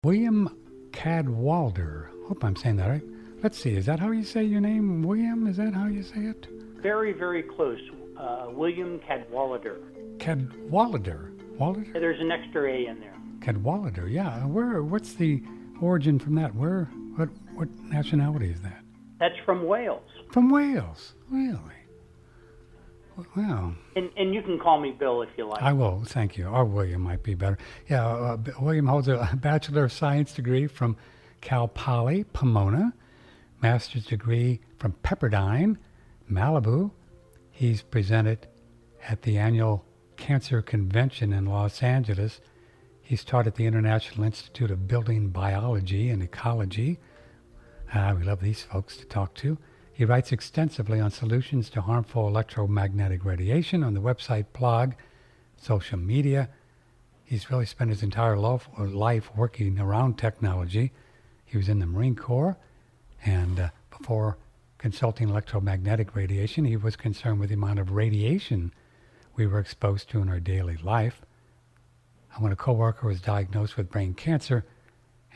William Cadwallader. Hope I'm saying that right. Let's see, is that how you say your name, William? Is that how you say it? Very, very close. William Cadwallader. Cadwallader. Wallader? Yeah, there's an extra A in there. Cadwallader, yeah. What's the origin from that? What nationality is that? That's from Wales. From Wales, really? Wow. And you can call me Bill if you like. I will, thank you. Or William might be better. Yeah, William holds a Bachelor of Science degree from Cal Poly, Pomona, master's degree from Pepperdine, Malibu. He's presented at the annual Cancer Convention in Los Angeles. He's taught at the International Institute of Building Biology and Ecology. We love these folks to talk to. He writes extensively on solutions to harmful electromagnetic radiation on the website, blog, social media. He's really spent his entire life working around technology. He was in the Marine Corps, and before consulting electromagnetic radiation, he was concerned with the amount of radiation we were exposed to in our daily life. And when a coworker was diagnosed with brain cancer,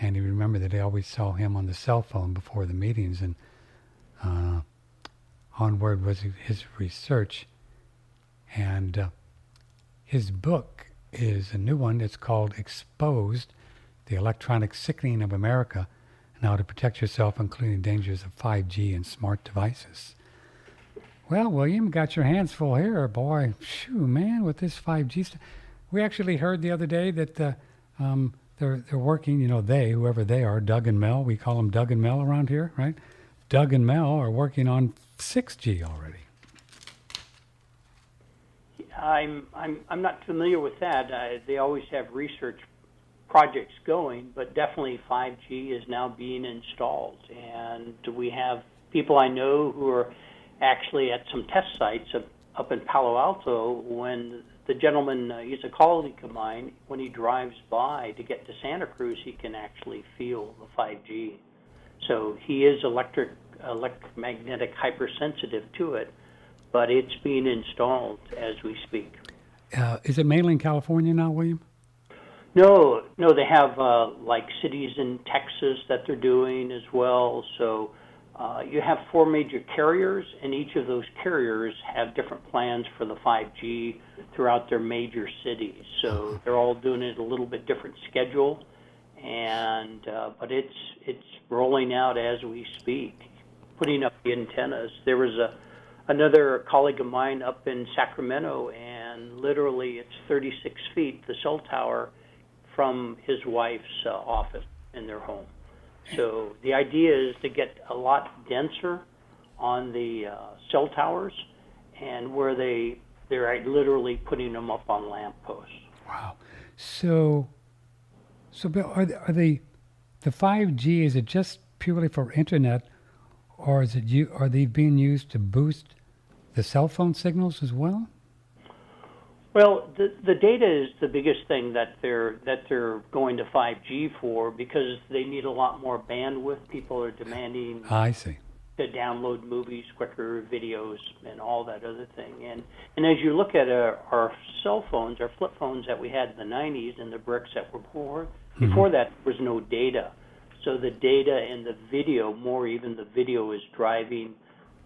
and he remembered that I always saw him on the cell phone before the meetings, and onward was his research. And his book is a new one. It's called Exposed, The Electronic Sickening of America, and How to Protect Yourself, Including Dangers of 5G and Smart Devices. Well, William, got your hands full here, boy. Shoo, man, with this 5G stuff. We actually heard the other day that they're working, whoever they are, Doug and Mel, we call them Doug and Mel around here, right? Doug and Mel are working on 6G already. I'm not familiar with that. They always have research projects going, but definitely 5G is now being installed. And we have people I know who are actually at some test sites up in Palo Alto. When the gentleman, he's a colleague of mine, when he drives by to get to Santa Cruz, he can actually feel the 5G. So he is electromagnetic hypersensitive to it, but it's being installed as we speak. Is it mainly in California now, William? No, they have like cities in Texas that they're doing as well. So you have 4 major carriers, and each of those carriers have different plans for the 5G throughout their major cities. So they're all doing it a little bit different schedule, and but it's rolling out as we speak, putting up the antennas. There was another colleague of mine up in Sacramento, and literally it's 36 feet, the cell tower, from his wife's office in their home. So the idea is to get a lot denser on the cell towers, and where they're literally putting them up on lampposts. Wow. So Bill, are the 5G, is it just purely for internet, or are they being used to boost the cell phone signals as well? Well, the data is the biggest thing that they're going to 5G for, because they need a lot more bandwidth. People are demanding I see. to download movies quicker, videos, and all that other thing. And as you look at our cell phones, our flip phones that we had in the 90s and the bricks that were before that, there was no data. So the data and the video, more even the video, is driving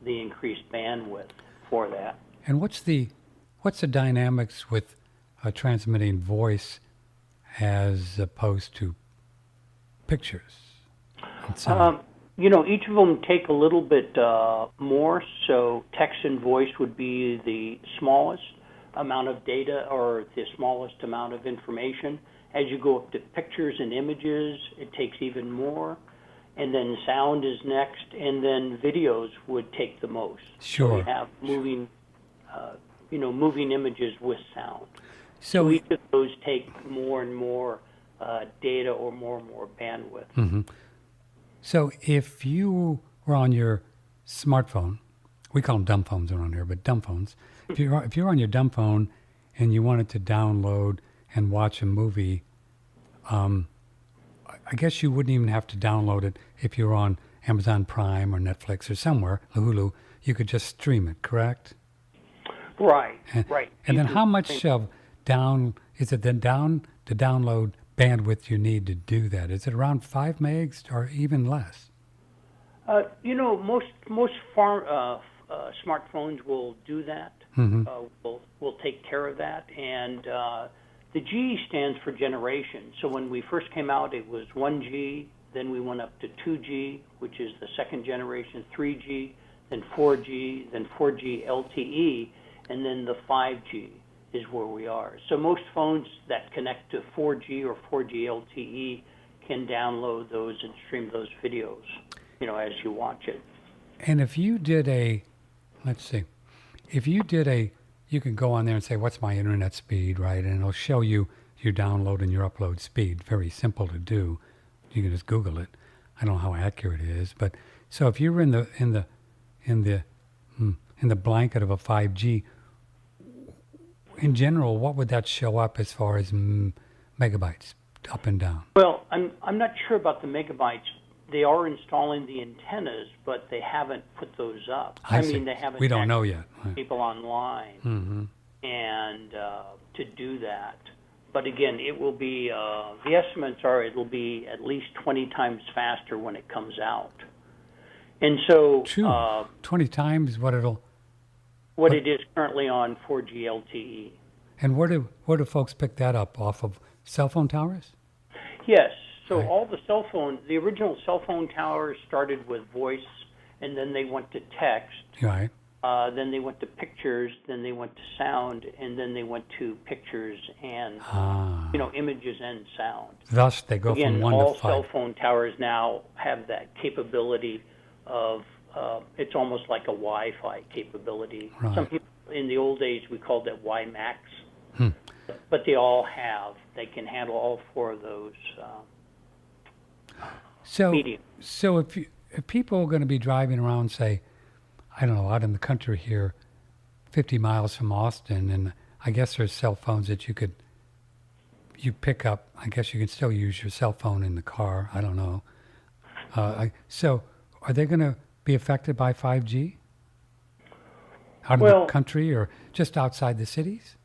the increased bandwidth for that. And what's the dynamics with transmitting voice as opposed to pictures? Each of them take a little bit more. So text and voice would be the smallest amount of data, or the smallest amount of information. As you go up to pictures and images, it takes even more. And then sound is next, and then videos would take the most. Sure. So we have moving images with sound. So each of those take more and more data, or more and more bandwidth. Mm-hmm. So if you were on your smartphone, we call them dumb phones around here, but dumb phones. If you're on your dumb phone and you wanted to download and watch a movie, I guess you wouldn't even have to download it if you're on Amazon Prime or Netflix or somewhere, Hulu. You could just stream it, correct? Right. And then how much is it then to download bandwidth you need to do that? Is it around 5 megs or even less? Most smartphones will do that. Mm-hmm. Will take care of that, and the G stands for generation. So when we first came out, it was 1G. Then we went up to 2G, which is the second generation, 3G, then 4G, then 4G LTE, and then the 5G is where we are. So most phones that connect to 4G or 4G LTE can download those and stream those videos, as you watch it. And if you did you can go on there and say, what's my internet speed, right? And it'll show you your download and your upload speed. Very simple to do. You can just Google it. I don't know how accurate it is, but so if you were in the blanket of a 5G, in general, what would that show up as far as megabytes up and down? Well, I'm not sure about the megabytes. They are installing the antennas, but they haven't put those up. I see. They haven't. We don't know yet. Right. People online and to do that. But again, it will be. The estimates are it'll be at least 20 times faster when it comes out. And so 20 times what it is currently on 4G LTE. And where do folks pick that up? Off of cell phone towers? Yes. So right. all the original cell phone towers started with voice, and then they went to text. Right. Then they went to pictures, then they went to sound, and then they went to pictures and images and sound. Thus, they go Again, from 1 all to 5. cell phone towers now have that capability of it's almost like a Wi-Fi capability. Right. Some people in the old days we called it WiMAX, but they all have. They can handle all 4 of those. Medium. So if people are going to be driving around, say, I don't know, out in the country here, 50 miles from Austin, and I guess there's cell phones that you pick up. I guess you can still use your cell phone in the car. I don't know. So are they going to be affected by 5G? Out in the country or just outside the cities?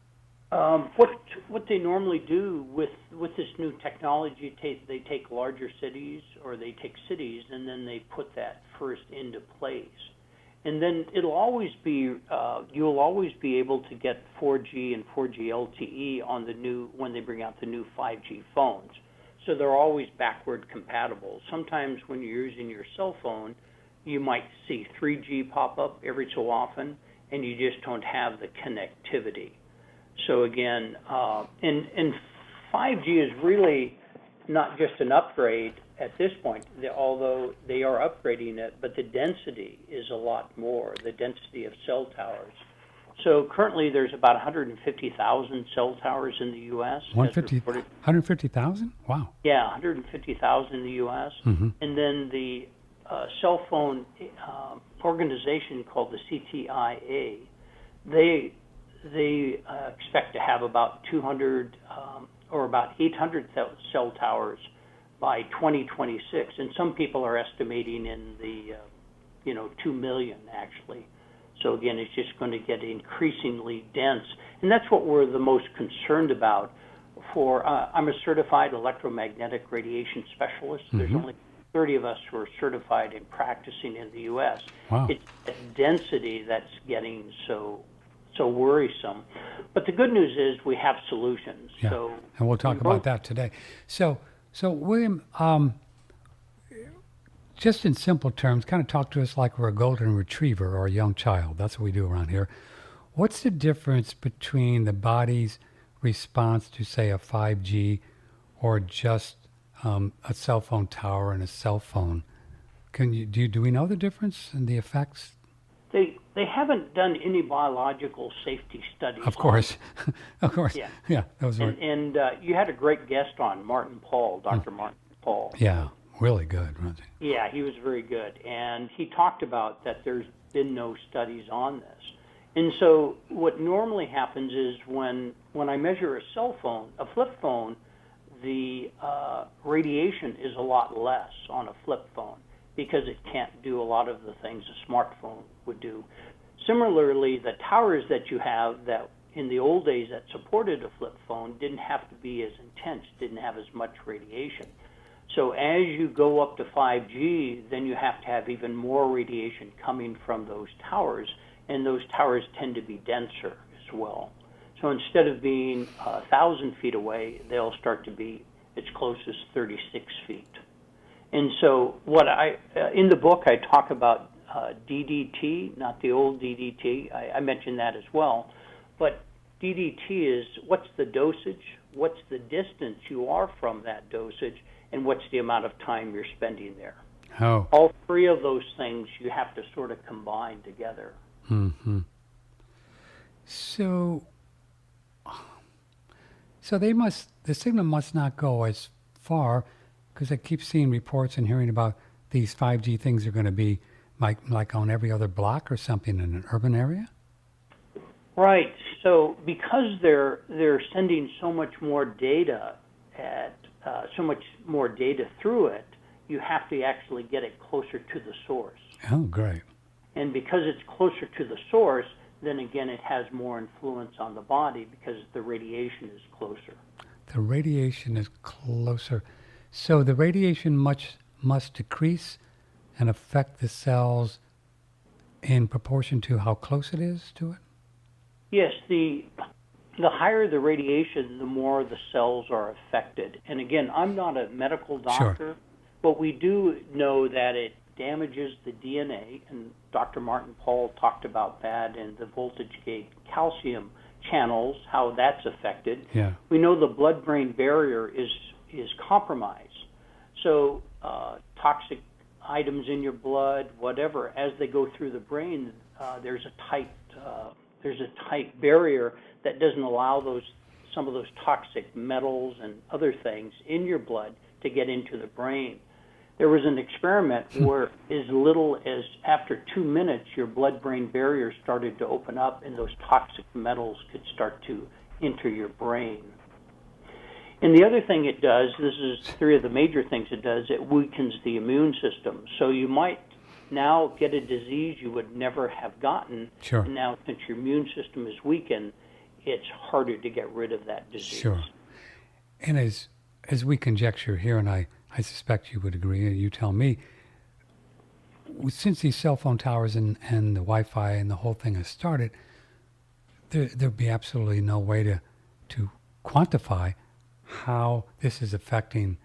What they normally do with this new technology, they take larger cities or they take cities and then they put that first into place. And then it'll always be you'll always be able to get 4G and 4G LTE on when they bring out the new 5G phones. So they're always backward compatible. Sometimes when you're using your cell phone, you might see 3G pop up every so often, and you just don't have the connectivity. So again, and 5G is really not just an upgrade at this point, although they are upgrading it, but the density is a lot more, the density of cell towers. So currently there's about 150,000 cell towers in the U.S. 150,000? Wow. Yeah, 150,000 in the U.S. Mm-hmm. And then the cell phone organization called the CTIA, they expect to have about 200 or about 800 cell towers by 2026, and some people are estimating in the 2 million actually. So again, it's just going to get increasingly dense, and that's what we're the most concerned about. I'm a certified electromagnetic radiation specialist. Mm-hmm. There's only 30 of us who are certified and practicing in the U.S. Wow. It's the density that's getting so worrisome. But the good news is we have solutions. Yeah. So and we'll talk about that today. So William, just in simple terms, kind of talk to us like we're a golden retriever or a young child. That's what we do around here. What's the difference between the body's response to, say, a 5G or just a cell phone tower and a cell phone? Do we know the difference and the effects? They haven't done any biological safety studies. Of course, of course. Yeah. Those were. And you had a great guest on, Martin Paul, Dr. Martin Paul. Yeah, really good, wasn't he? Yeah, he was very good, and he talked about that there's been no studies on this. And so what normally happens is when I measure a cell phone, a flip phone, the radiation is a lot less on a flip phone, because it can't do a lot of the things a smartphone would do. Similarly, the towers that you have that in the old days that supported a flip phone didn't have to be as intense, didn't have as much radiation. So as you go up to 5G, then you have to have even more radiation coming from those towers, and those towers tend to be denser as well. So instead of being 1,000 feet away, they'll start to be as close as 36 feet. And so in the book, I talk about DDT, not the old DDT. I mentioned that as well. But DDT is what's the dosage, what's the distance you are from that dosage, and what's the amount of time you're spending there. Oh. All three of those things you have to sort of combine together. Mm-hmm. So the signal must not go as far, because I keep seeing reports and hearing about these 5G things are going to be like on every other block or something in an urban area? Right. So because they're sending so much more data through it, you have to actually get it closer to the source. Oh, great. And because it's closer to the source, then again it has more influence on the body because the radiation is closer. The radiation is closer. So the radiation must decrease and affect the cells in proportion to how close it is to it? Yes, the higher the radiation, the more the cells are affected. And again, I'm not a medical doctor, Sure. but we do know that it damages the DNA, and Dr. Martin Pall talked about that in the voltage gate calcium channels, how that's affected. Yeah. We know the blood-brain barrier is compromised. So toxic items in your blood, whatever, as they go through the brain, there's a tight barrier that doesn't allow some of those toxic metals and other things in your blood to get into the brain. There was an experiment where as little as after 2 minutes, your blood-brain barrier started to open up and those toxic metals could start to enter your brain. And the other thing it does, this is three of the major things it does, it weakens the immune system. So you might now get a disease you would never have gotten. Sure. And now since your immune system is weakened, it's harder to get rid of that disease. Sure. And as we conjecture here, and I suspect you would agree, you tell me, since these cell phone towers and the Wi-Fi and the whole thing has started, there'd be absolutely no way to quantify how this is affecting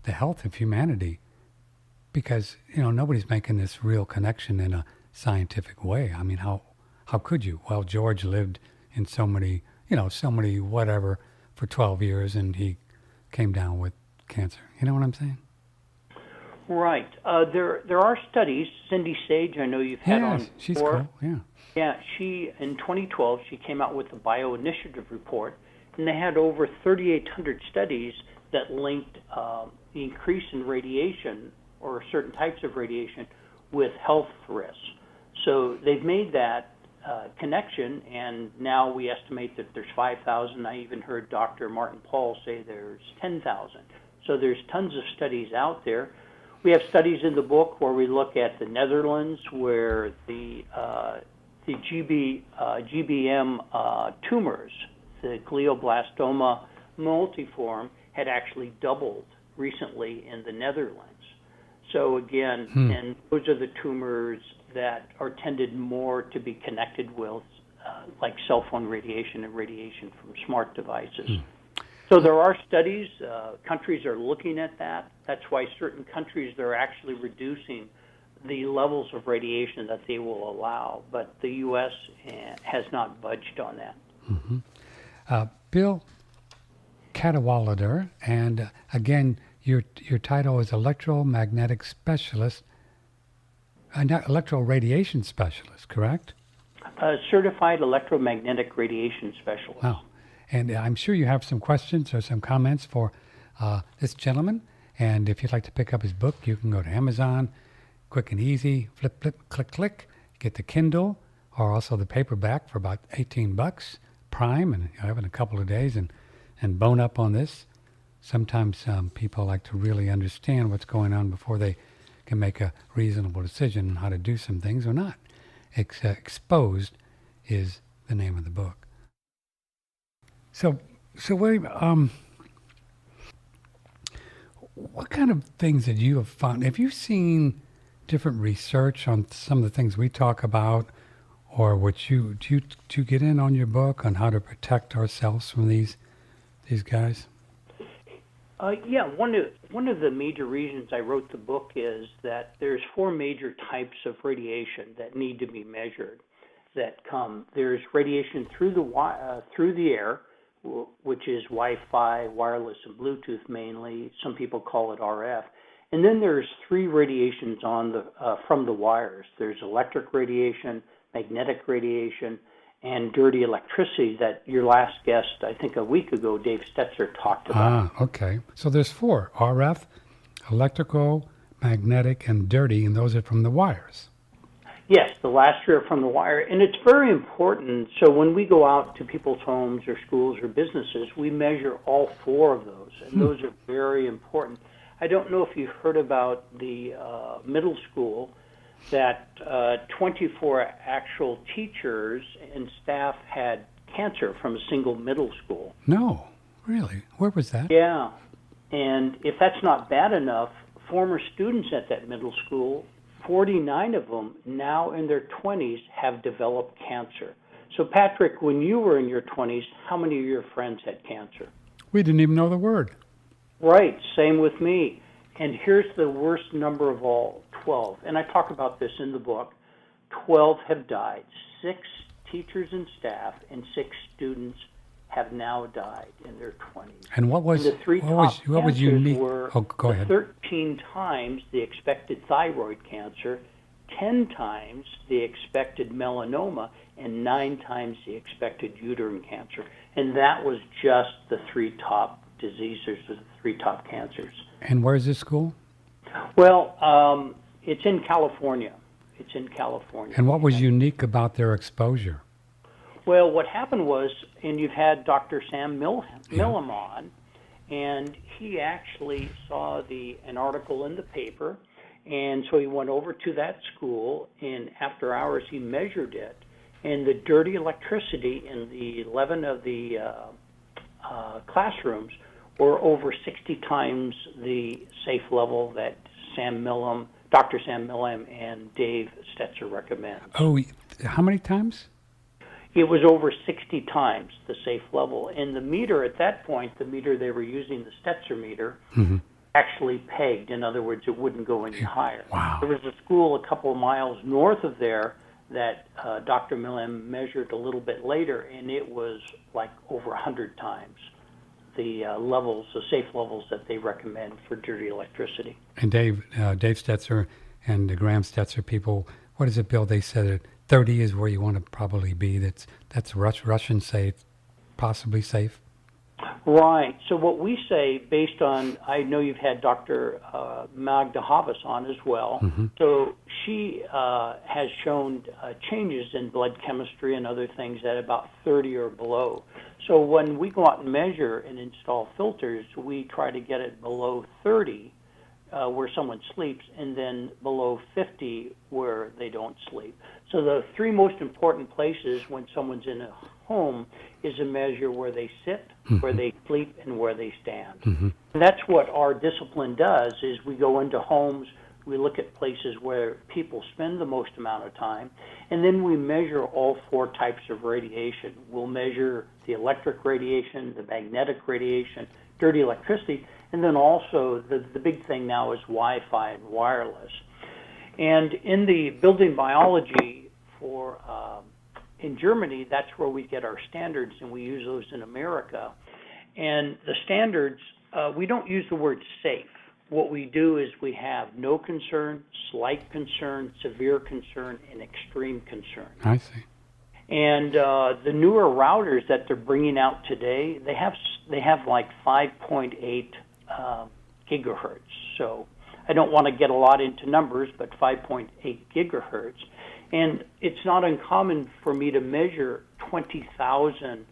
the health of humanity, because nobody's making this real connection in a scientific way. I mean, how could you? Well, George lived in so many whatever for 12 years and he came down with cancer. You know what I'm saying? Right. There are studies. Cindy Sage, I know you've had on before. She's cool. Yeah. Yeah, in 2012, she came out with the Bioinitiative report, and they had over 3,800 studies that linked the increase in radiation or certain types of radiation with health risks. So they've made that connection, and now we estimate that there's 5,000. I even heard Dr. Martin Pall say there's 10,000. So there's tons of studies out there. We have studies in the book where we look at the Netherlands, where the GBM tumors, the glioblastoma multiforme, had actually doubled recently in the Netherlands. So again, and those are the tumors that are tended more to be connected with like cell phone radiation and radiation from smart devices. So there are studies, countries are looking at that. That's why certain countries, they're actually reducing the levels of radiation that they will allow, but the U.S. has not budged on that. Mm-hmm. Bill Cadwallader, and again, your title is electromagnetic specialist, not electroradiation specialist, correct? Certified electromagnetic radiation specialist. Wow. And I'm sure you have some questions or some comments for this gentleman. And if you'd like to pick up his book, you can go to Amazon, quick and easy, flip, click, click, get the Kindle or also the paperback for about $18, Prime, and you have it in a couple of days and bone up on this. Sometimes people like to really understand what's going on before they can make a reasonable decision on how to do some things or not. Exposed is the name of the book. So William, what kind of things that you have found? Have you seen different research on some of the things we talk about, or what do you get in on your book on how to protect ourselves from these guys? Yeah, one of the major reasons I wrote the book is that there's four major types of radiation that need to be measured. There's radiation through the air, which is Wi-Fi, wireless, and Bluetooth mainly. Some people call it RF. And then there's three radiations from the wires. There's electric radiation, magnetic radiation, and dirty electricity that your last guest, I think a week ago, Dave Stetzer, talked about. Okay. So there's four: RF, electrical, magnetic, and dirty, and those are from the wires. Yes, the last three are from the wire, and it's very important. So when we go out to people's homes or schools or businesses, we measure all four of those, and those are very important. I don't know if you've heard about the middle school that 24 actual teachers and staff had cancer from a single middle school. No, really? Where was that? Yeah, and if that's not bad enough, former students at that middle school, 49 of them now in their 20s have developed cancer. So Patrick, when you were in your 20s, how many of your friends had cancer? We didn't even know the word. Right, same with me. And here's the worst number of all, 12. And I talk about this in the book. 12 have died. 6 teachers and staff and 6 students have now died in their 20s. And what was and the three top what was cancers unique? were Go ahead. 13 times the expected thyroid cancer, 10 times the expected melanoma, and 9 times the expected uterine cancer. And that was just the 3 top diseases, the 3 top cancers. And where's this school? Well, it's in California. It's in California. And what was unique about their exposure? Well, what happened was, and you've had Dr. Sam Millam on, and he actually saw an article in the paper, and so he went over to that school, and after hours he measured it, and the dirty electricity in the 11 of the classrooms were over 60 times the safe level that Dr. Sam Millam and Dave Stetzer recommend. Oh, how many times? It was over 60 times the safe level. And the meter at that point, the meter they were using, the Stetzer meter, actually pegged. In other words, it wouldn't go any higher. Wow. There was a school a couple of miles north of there that Dr. Millam measured a little bit later, and it was like over 100 times the safe levels that they recommend for dirty electricity. And Dave Stetzer and the Graham Stetzer people, what is it, Bill? They said that 30 is where you want to probably be. That's Russians say it's possibly safe. Right. So what we say, based on, I know you've had Dr. Magda Havas on as well. Mm-hmm. So she has shown changes in blood chemistry and other things at about 30 or below. So when we go out and measure and install filters, we try to get it below 30 where someone sleeps, and then below 50 where they don't sleep. So the 3 most important places when someone's in a home is a measure where they sit, where they sleep, and where they stand. Mm-hmm. And that's what our discipline does, is we go into homes, we look at places where people spend the most amount of time, and then we measure all 4 types of radiation. We'll measure the electric radiation, the magnetic radiation, dirty electricity, and then also the big thing now is Wi-Fi and wireless. And in the building biology in Germany, that's where we get our standards, and we use those in America. And the standards, we don't use the word safe. What we do is we have no concern, slight concern, severe concern, and extreme concern. I see. And the newer routers that they're bringing out today, they have like 5.8 gigahertz. So I don't want to get a lot into numbers, but 5.8 gigahertz. And it's not uncommon for me to measure 20,000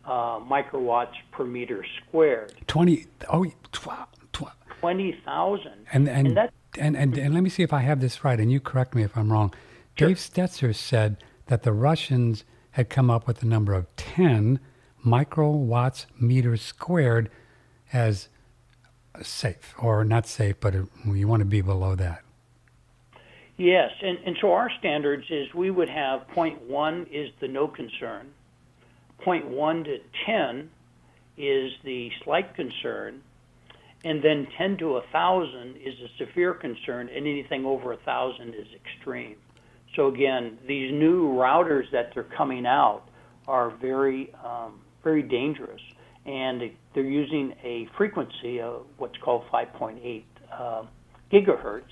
microwatts per meter squared. 20,000. And let me see if I have this right, and you correct me if I'm wrong. Sure. Dave Stetzer said that the Russians had come up with the number of 10 microwatts meters squared as safe, or not safe, but you want to be below that. Yes, and so our standards is we would have 0.1 is the no concern, 0.1 to 10 is the slight concern, and then 10 to 1,000 is a severe concern, and anything over 1,000 is extreme. So again, these new routers that they're coming out are very, very dangerous, and they're using a frequency of what's called 5.8 gigahertz,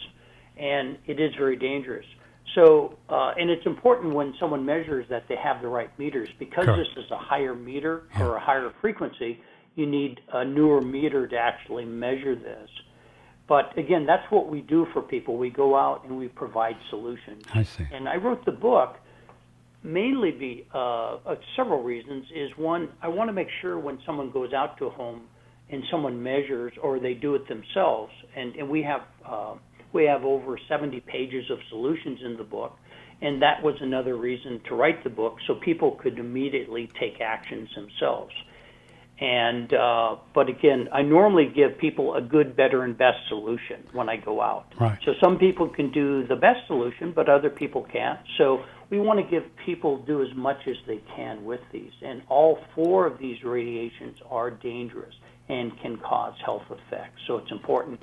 and it is very dangerous. So, and it's important when someone measures that they have the right meters. Because Correct. this is a higher meter or a higher frequency, you need a newer meter to actually measure this. But again, that's what we do for people. We go out and we provide solutions. I see. And I wrote the book mainly several reasons. Is one, I want to make sure when someone goes out to a home and someone measures or they do it themselves, and we have over 70 pages of solutions in the book, and that was another reason to write the book, so people could immediately take actions themselves. And but again, I normally give people a good, better, and best solution when I go out. Right. So some people can do the best solution, but other people can't. So we want to give people do as much as they can with these. And all four of these radiations are dangerous and can cause health effects. So it's important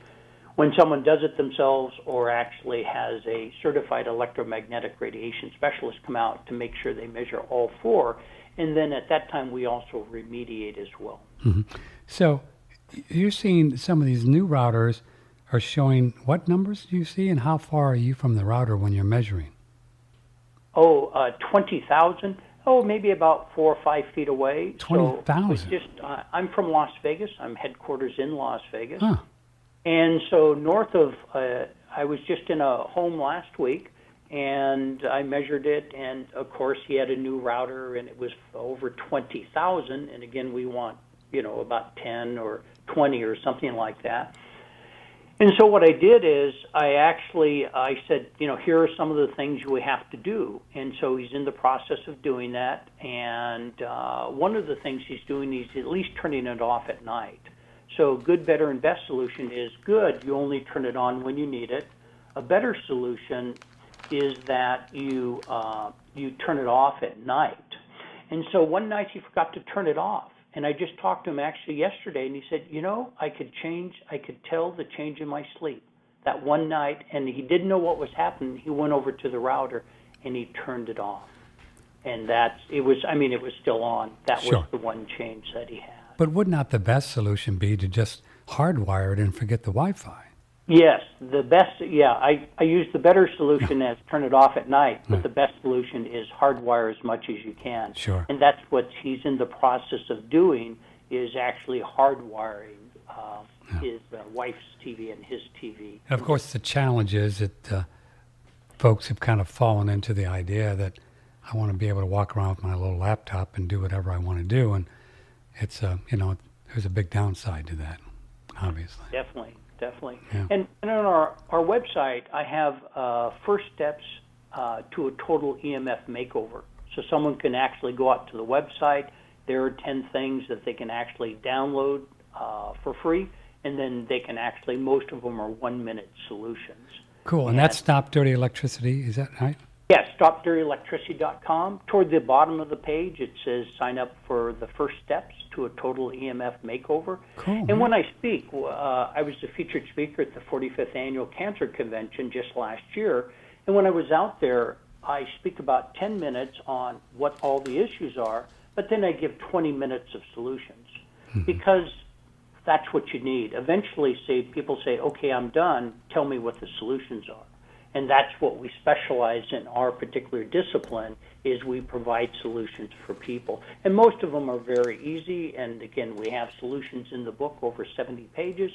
when someone does it themselves or actually has a certified electromagnetic radiation specialist come out to make sure they measure all four. And then at that time, we also remediate as well. Mm-hmm. So you're seeing some of these new routers are showing what numbers do you see, and how far are you from the router when you're measuring? 20,000. Maybe about 4 or 5 feet away. 20,000? So I'm from Las Vegas. I'm headquarters in Las Vegas. Huh. And so north of, I was just in a home last week, and I measured it, and of course he had a new router, and it was over 20,000, and again we want, about 10 or 20 or something like that. And so what I did is I said, here are some of the things we have to do, and so he's in the process of doing that, and one of the things he's doing is at least turning it off at night. So good, better, and best solution is good, you only turn it on when you need it. A better solution is that you turn it off at night. And so one night he forgot to turn it off. And I just talked to him actually yesterday, and he said, I could tell the change in my sleep that one night, and he didn't know what was happening. He went over to the router and he turned it off. And it was still on. That Sure. was the one change that he had. But would not the best solution be to just hardwire it and forget the Wi-Fi? Yes, the best, I use the better solution as turn it off at night, but the best solution is hardwire as much as you can. Sure. And that's what he's in the process of doing, is actually hardwiring his wife's TV and his TV. Of course, the challenge is that folks have kind of fallen into the idea that I want to be able to walk around with my little laptop and do whatever I want to do, and it's there's a big downside to that, obviously. Definitely. Yeah. And on our website, I have first steps to a total EMF makeover. So someone can actually go out to the website. There are 10 things that they can actually download for free, and then they can actually, most of them are 1-minute solutions. Cool, and that's Stop Dirty Electricity, is that right? Yes, stopdirtyelectricity.com. Toward the bottom of the page, it says sign up for the first steps to a total EMF makeover. Cool. And when I speak, I was the featured speaker at the 45th Annual Cancer Convention just last year. And when I was out there, I speak about 10 minutes on what all the issues are, but then I give 20 minutes of solutions because that's what you need. Eventually, people say, okay, I'm done. Tell me what the solutions are. And that's what we specialize in our particular discipline, is we provide solutions for people. And most of them are very easy. And again, we have solutions in the book, over 70 pages.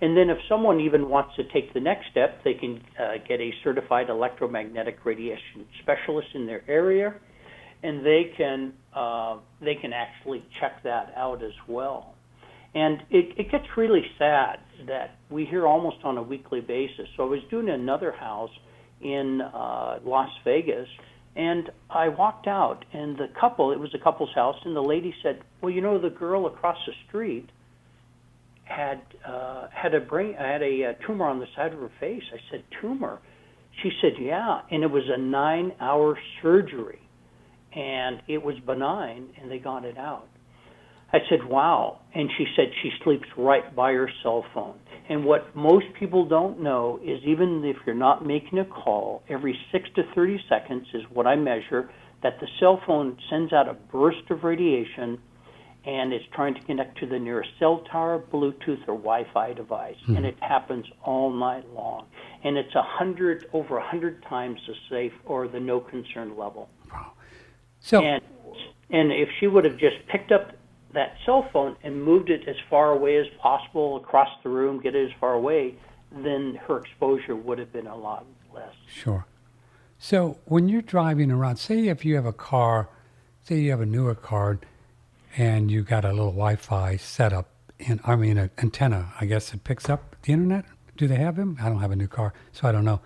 And then if someone even wants to take the next step, they can get a certified electromagnetic radiation specialist in their area, and they can actually check that out as well. And it gets really sad that we hear almost on a weekly basis. So I was doing another house in Las Vegas, And I walked out, and it was a couple's house, and the lady said, well, you know, the girl across the street had a tumor on the side of her face. I said, tumor? She said, yeah, and it was a 9-hour surgery, and it was benign, and they got it out. I said, wow. And she said she sleeps right by her cell phone. And what most people don't know is even if you're not making a call, every 6 to 30 seconds is what I measure, that the cell phone sends out a burst of radiation, and it's trying to connect to the nearest cell tower, Bluetooth, or Wi-Fi device. And it happens all night long. And it's over 100 times the safe or the no concern level. Wow. So, and if she would have just picked up that cell phone and moved it as far away as possible across the room, get it as far away, then her exposure would have been a lot less. Sure. So when you're driving around, say if you have a car, say you have a newer car, and you got a little Wi-Fi setup, an antenna, I guess, that picks up the internet. Do they have them? I don't have a new car, so I don't know.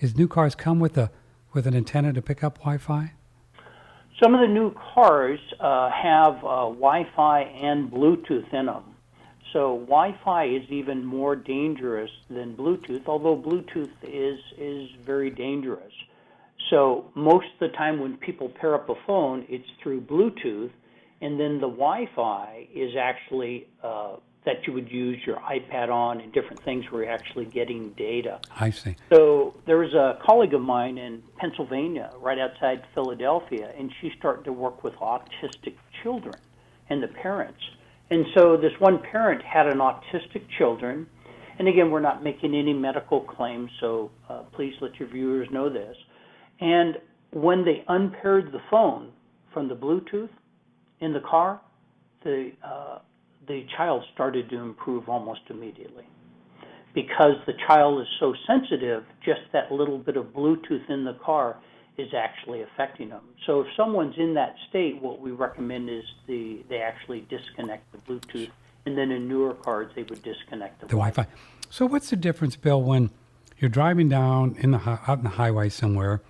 Is new cars come with an antenna to pick up Wi-Fi? Some of the new cars have Wi-Fi and Bluetooth in them. So Wi-Fi is even more dangerous than Bluetooth, although Bluetooth is very dangerous. So most of the time when people pair up a phone, it's through Bluetooth, and then the Wi-Fi is actually that you would use your iPad on and different things where you're actually getting data. I see. So there was a colleague of mine in Pennsylvania, right outside Philadelphia, and she started to work with autistic children and the parents. And so this one parent had an autistic children, and again, we're not making any medical claims, so please let your viewers know this. And when they unpaired the phone from the Bluetooth in the car, the child started to improve almost immediately. Because the child is so sensitive, just that little bit of Bluetooth in the car is actually affecting them. So if someone's in that state, what we recommend is they actually disconnect the Bluetooth, and then in newer cars, they would disconnect the Wi-Fi. So what's the difference, Bill, when you're driving down out in the highway somewhere,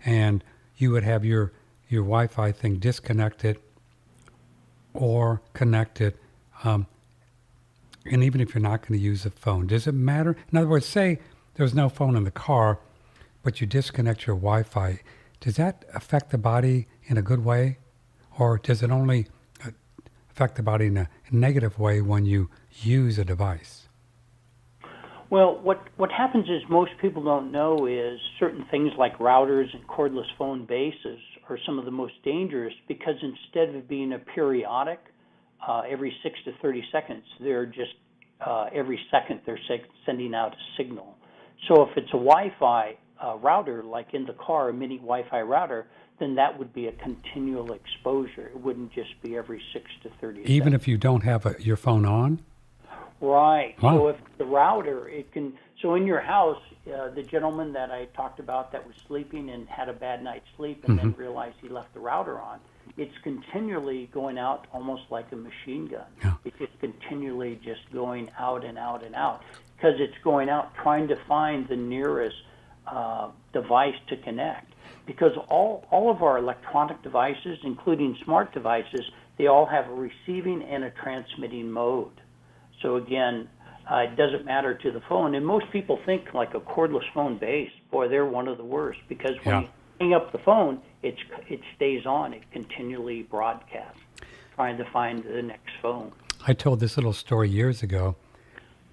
and you would have your Wi-Fi thing disconnected or connected, and even if you're not going to use the phone, does it matter? In other words, say there's no phone in the car, but you disconnect your Wi-Fi. Does that affect the body in a good way? Or does it only affect the body in a negative way when you use a device? Well, what happens is most people don't know is certain things like routers and cordless phone bases are some of the most dangerous because instead of being a periodic, every 6 to 30 seconds, they're just every second they're sending out a signal. So if it's a Wi-Fi router, like in the car, a mini Wi-Fi router, then that would be a continual exposure. It wouldn't just be every 6 to 30 seconds. Even if you don't have your phone on? Right. Wow. So if the router, it can. So in your house, the gentleman that I talked about that was sleeping and had a bad night's sleep and then realized he left the router on, it's continually going out almost like a machine gun. Yeah. It's just continually just going out and out and out because it's going out trying to find the nearest device to connect. Because all of our electronic devices, including smart devices, they all have a receiving and a transmitting mode. So again, it doesn't matter to the phone. And most people think like a cordless phone base, boy, they're one of the worst because when you hang up the phone, it stays on. It continually broadcasts, trying to find the next phone. I told this little story years ago.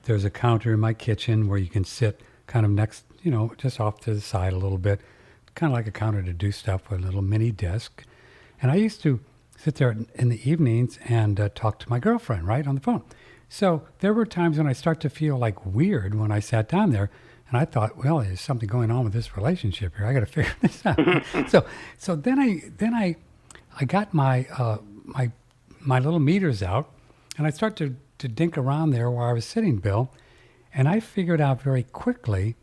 There's a counter in my kitchen where you can sit kind of next, just off to the side a little bit, kind of like a counter to do stuff with a little mini desk. And I used to sit there in the evenings and talk to my girlfriend, right, on the phone. So there were times when I start to feel like weird when I sat down there, and I thought, well, there's something going on with this relationship here. I got to figure this out. So then I got my my little meters out, and I start to dink around there where I was sitting, Bill, and I figured out very quickly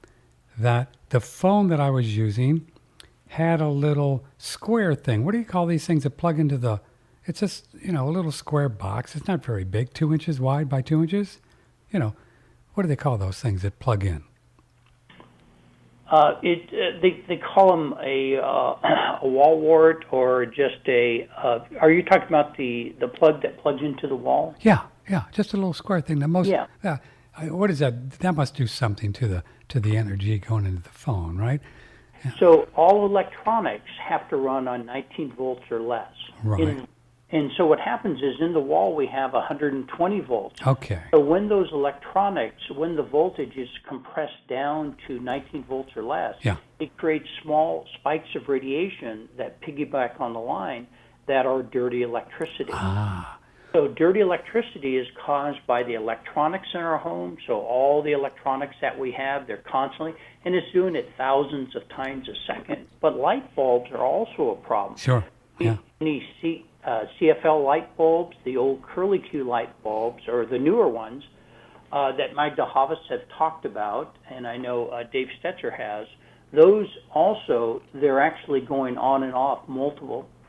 that the phone that I was using had a little square thing. What do you call these things that plug into the? It's just, a little square box. It's not very big, 2 inches wide by 2 inches. What do they call those things that plug in? They call them a wall wart or just a. Are you talking about the plug that plugs into the wall? Yeah, just a little square thing. Yeah. What is that? That must do something to the energy going into the phone, right? Yeah. So all electronics have to run on 19 volts or less. Right. And so what happens is in the wall we have 120 volts. Okay. So when those electronics, when the voltage is compressed down to 19 volts or less, Yeah. it creates small spikes of radiation that piggyback on the line that are dirty electricity. Ah. So dirty electricity is caused by the electronics in our home. So all the electronics that we have, they're constantly, and it's doing it thousands of times a second. But light bulbs are also a problem. Sure. Yeah. Any CFL light bulbs, the old curlicue light bulbs, or the newer ones that Magda Havas have talked about, and I know Dave Stetzer has, those also, they're actually going on and off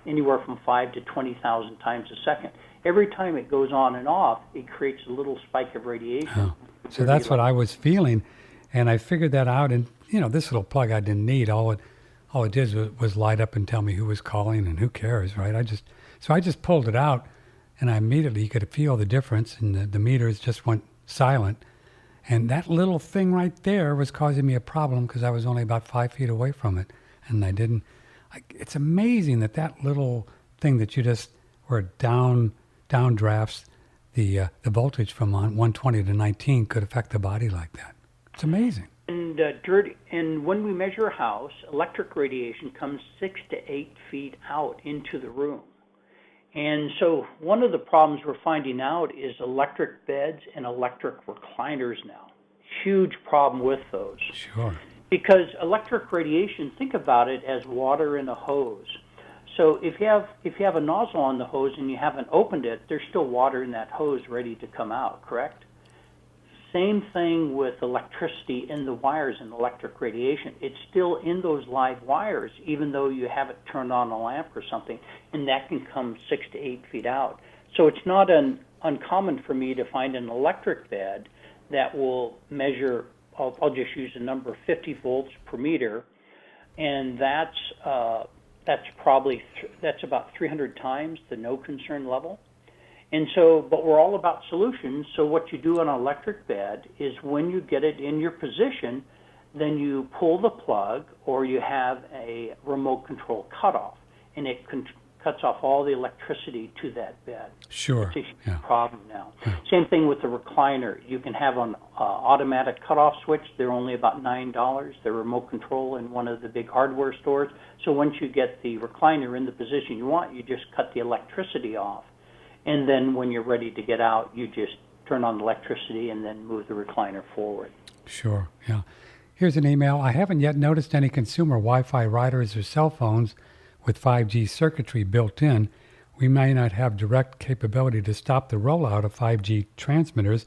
anywhere from 5 to 20,000 times a second. Every time it goes on and off, it creates a little spike of radiation. Oh. So that's what I was feeling, and I figured that out. And this little plug I didn't need. All it did was light up and tell me who was calling, and who cares, right? I just pulled it out, and I immediately could feel the difference, and the meters just went silent. And that little thing right there was causing me a problem because I was only about 5 feet away from it, and I didn't. It's amazing that little thing that you just were downdrafts the voltage from 120 to 19 could affect the body like that. It's amazing. And when we measure a house, electric radiation comes 6 to 8 feet out into the room. And so one of the problems we're finding out is electric beds and electric recliners now. Huge problem with those. Sure. Because electric radiation, think about it as water in a hose. So if you have a nozzle on the hose and you haven't opened it, there's still water in that hose ready to come out, correct? Same thing with electricity in the wires and electric radiation. It's still in those live wires, even though you haven't turned on a lamp or something, and that can come 6 to 8 feet out. So it's not uncommon for me to find an electric bed that will measure, I'll just use a number, 50 volts per meter, and that's about 300 times the no concern level. And so, but we're all about solutions. So what you do on an electric bed is when you get it in your position, then you pull the plug or you have a remote control cutoff, and it cuts off all the electricity to that bed. Sure. It's a huge problem now. Yeah. Same thing with the recliner. You can have an automatic cutoff switch. They're only about $9. They're remote control in one of the big hardware stores. So once you get the recliner in the position you want, you just cut the electricity off. And then when you're ready to get out, you just turn on the electricity and then move the recliner forward. Sure, yeah. Here's an email. I haven't yet noticed any consumer Wi-Fi routers or cell phones with 5G circuitry built in. We may not have direct capability to stop the rollout of 5G transmitters,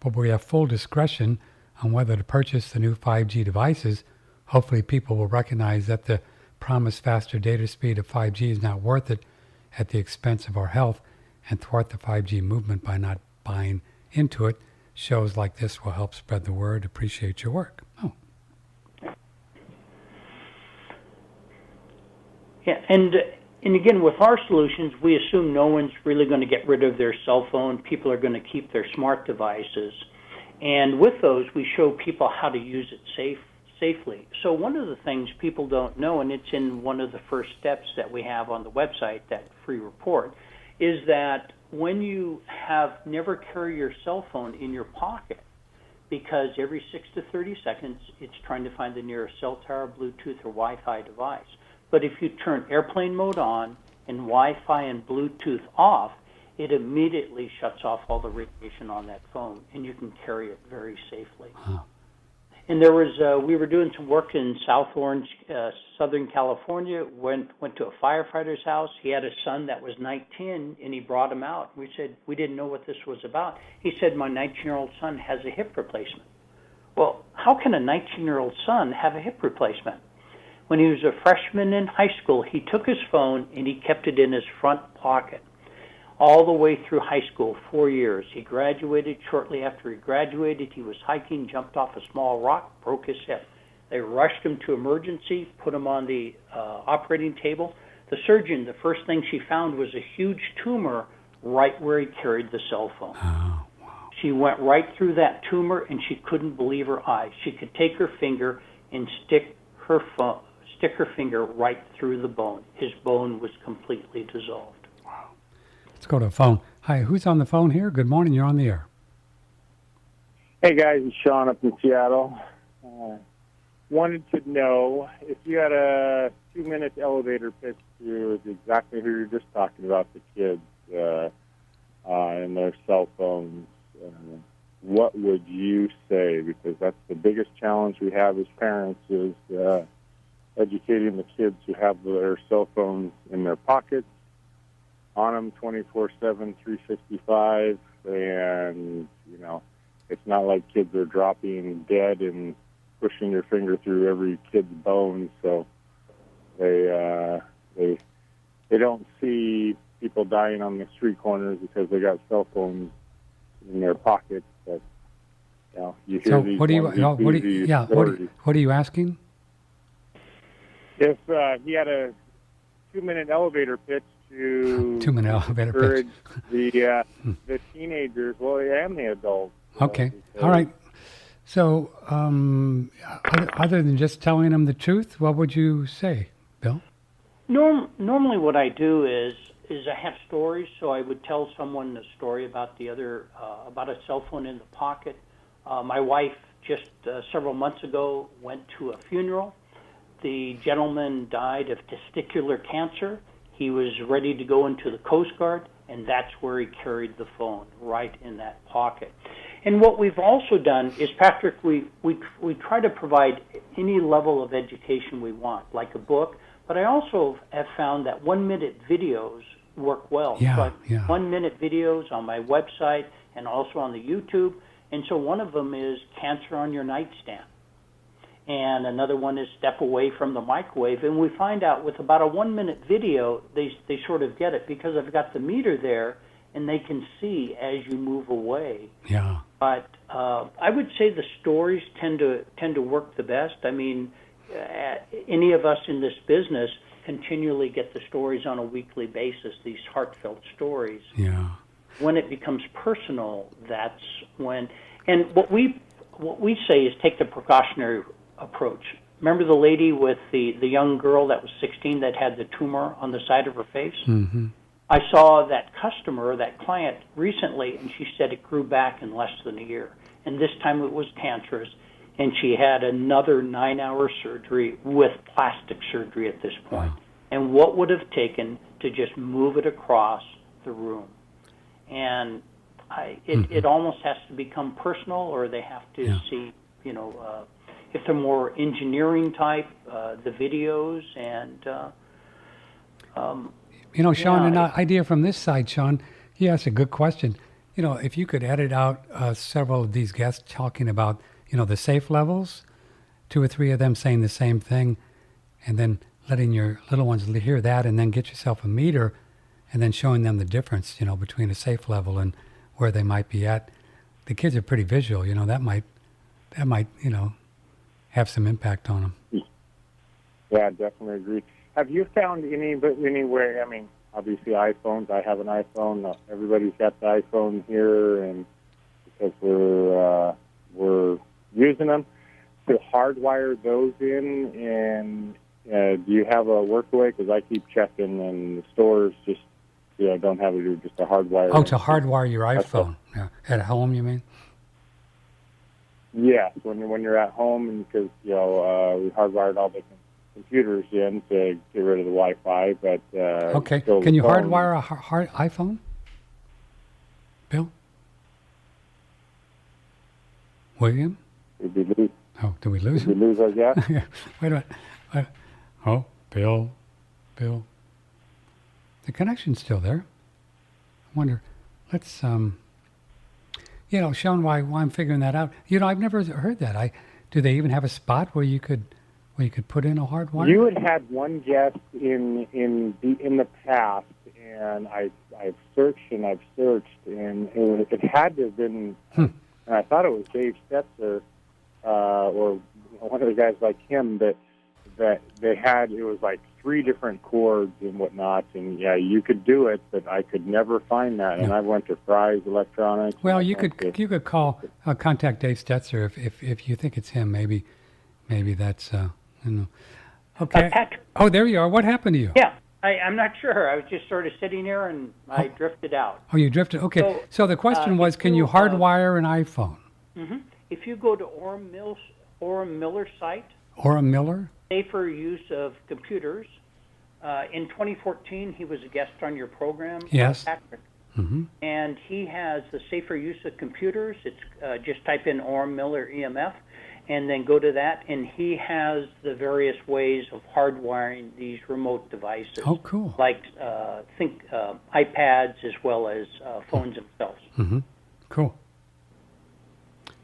but we have full discretion on whether to purchase the new 5G devices. Hopefully people will recognize that the promised faster data speed of 5G is not worth it at the expense of our health, and thwart the 5G movement by not buying into it. Shows like this will help spread the word. Appreciate your work. Oh. Yeah, and again, with our solutions, we assume no one's really going to get rid of their cell phone. People are going to keep their smart devices. And with those, we show people how to use it safely. So one of the things people don't know, and it's in one of the first steps that we have on the website, that free report, is that when you never carry your cell phone in your pocket, because every 6 to 30 seconds it's trying to find the nearest cell tower, Bluetooth, or Wi-Fi device. But if you turn airplane mode on and Wi-Fi and Bluetooth off, it immediately shuts off all the radiation on that phone, and you can carry it very safely. Huh. And there was, we were doing some work in South Orange, Southern California, went to a firefighter's house. He had a son that was 19, and he brought him out. We said, we didn't know what this was about. He said, my 19-year-old son has a hip replacement. Well, how can a 19-year-old son have a hip replacement? When he was a freshman in high school, he took his phone and he kept it in his front pocket all the way through high school, 4 years. He graduated. Shortly after he graduated, he was hiking, jumped off a small rock, broke his hip. They rushed him to emergency, put him on the operating table. The surgeon, the first thing she found was a huge tumor right where he carried the cell phone. Oh, wow. She went right through that tumor, and she couldn't believe her eyes. She could take her finger and stick her finger right through the bone. His bone was completely dissolved. Wow. Let's go to the phone. Hi, who's on the phone here? Good morning. You're on the air. Hey guys, it's Sean up in Seattle. Wanted to know if you had a 2-minute elevator pitch to exactly who you're just talking about, the kids and their cell phones. What would you say? Because that's the biggest challenge we have as parents is educating the kids who have their cell phones in their pockets, on them 24/7, 365, and, you know, it's not like kids are dropping dead and pushing your finger through every kid's bone, so they don't see people dying on the street corners because they got cell phones in their pockets. But you know, you hear So these what are you asking? If he had a 2-minute elevator pitch to 2-minute elevator pitch. encourage the teenagers, well, and the adults. Okay. All right. So, other than just telling them the truth, what would you say, Bill? Normally what I do is I have stories, so I would tell someone a story about about a cell phone in the pocket. My wife just several months ago went to a funeral. The gentleman died of testicular cancer. He was ready to go into the Coast Guard, and that's where he carried the phone, right in that pocket. And what we've also done is, Patrick, we try to provide any level of education we want, like a book, but I also have found that 1-minute videos work well. Yeah, so I have yeah. 1-minute videos on my website and also on the YouTube. And so one of them is Cancer on Your Nightstand. And another one is Step Away from the Microwave. And we find out with about a 1-minute video, they sort of get it because I've got the meter there and they can see as you move away. Yeah. But I would say the stories tend to work the best. I mean, any of us in this business continually get the stories on a weekly basis, these heartfelt stories. Yeah. When it becomes personal, that's when. And what we say is take the precautionary approach. Remember the lady with the young girl that was 16 that had the tumor on the side of her face? Mm-hmm. I saw that client recently, and she said it grew back in less than a year. And this time it was cancerous, and she had another 9-hour surgery with plastic surgery at this point. Wow. And what would have taken to just move it across the room? And it almost has to become personal, or they have to see, if they're more engineering type, the videos and. Sean, an idea from this side, Sean. He asked a good question. If you could edit out several of these guests talking about, the safe levels, 2 or 3 of them saying the same thing, and then letting your little ones hear that, and then get yourself a meter, and then showing them the difference, between a safe level and where they might be at. The kids are pretty visual, that might, have some impact on them. Yeah, I definitely agree. Have you found anywhere, I mean, obviously iPhones, I have an iPhone, everybody's got the iPhone here, and because we're using them, to hardwire those in, and do you have a workaway? Because I keep checking, and the stores just, don't have it, just a hardwire. Oh, to hardwire your iPhone. Yeah. At home, you mean? Yeah, when you're at home, and because, we hardwired all the computers in to get rid of the Wi-Fi, but okay. Can you hardwire a hard iPhone, Bill? William? Did we lose? Oh, did we lose him? Did we lose our guest? Yeah. Wait a minute. Oh, Bill. The connection's still there. I wonder. Let's Sean, why I'm figuring that out. I've never heard that. Do they even have a spot where you could put in a hard wire? You had one guest in the past, and I've searched, and it had to have been. And I thought it was Dave Stetzer, or one of the guys like him that they had, it was like 3 different chords and whatnot, and yeah, you could do it, but I could never find that. And I went to Fry's Electronics. Well, you could call contact Dave Stetzer if you think it's him. Maybe that's Okay. Patrick. Oh, there you are. What happened to you? Yeah, I'm not sure. I was just sort of sitting there and I drifted out. Oh, you drifted. Okay. So the question was, can you hardwire an iPhone? Mm-hmm. If you go to Orem Miller's site, Orem Miller? Safer Use of Computers. In 2014, he was a guest on your program, Yes. Patrick. Mm-hmm. And he has the Safer Use of Computers. It's just type in Orem Miller EMF, and then go to that, and he has the various ways of hardwiring these remote devices. Oh, cool. Like iPads as well as phones themselves. Mm-hmm. Cool.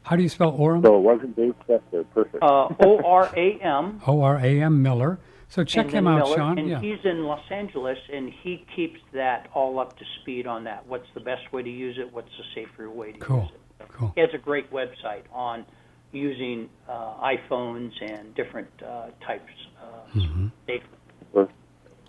How do you spell Orem? So it wasn't Dave Stetzer. Perfect. ORAM. O-R-A-M Miller. So check and him then out, Miller, Sean. And Yeah. he's in Los Angeles, and he keeps that all up to speed on that. What's the best way to use it? What's the safer way to use it? So Cool. he has a great website on using iPhones and different types of safer.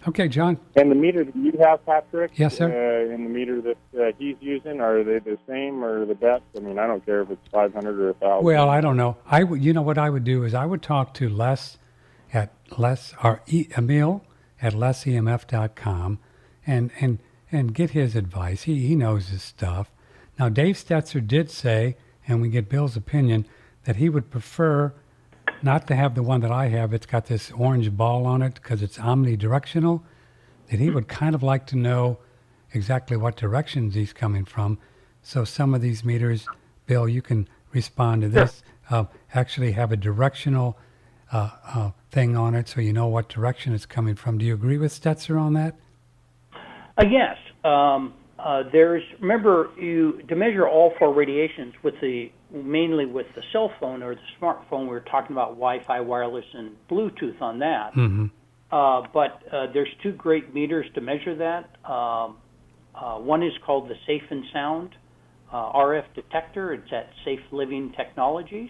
Okay, John. And the meter that you have, Patrick, Yes, sir. and the meter that he's using, are they the same or the best? I mean, I don't care if it's 500 or 1,000. Well, I don't know. You know what I would do is I would talk to Emil at lesemf.com and get his advice. He knows his stuff. Now, Dave Stetzer did say, and we get Bill's opinion, that he would prefer not to have the one that I have. It's got this orange ball on it because it's omnidirectional. That he would kind of like to know exactly what directions he's coming from. So some of these meters, Bill, you can respond to this. Actually have a directional thing on it so you know what direction it's coming from. Do you agree with Stetzer on that? Yes. Remember, to measure all 4 radiations mainly with the cell phone or the smartphone, we were talking about Wi-Fi, wireless, and Bluetooth on that. Mm-hmm. But there's 2 great meters to measure that. One is called the Safe and Sound RF detector. It's at Safe Living Technologies.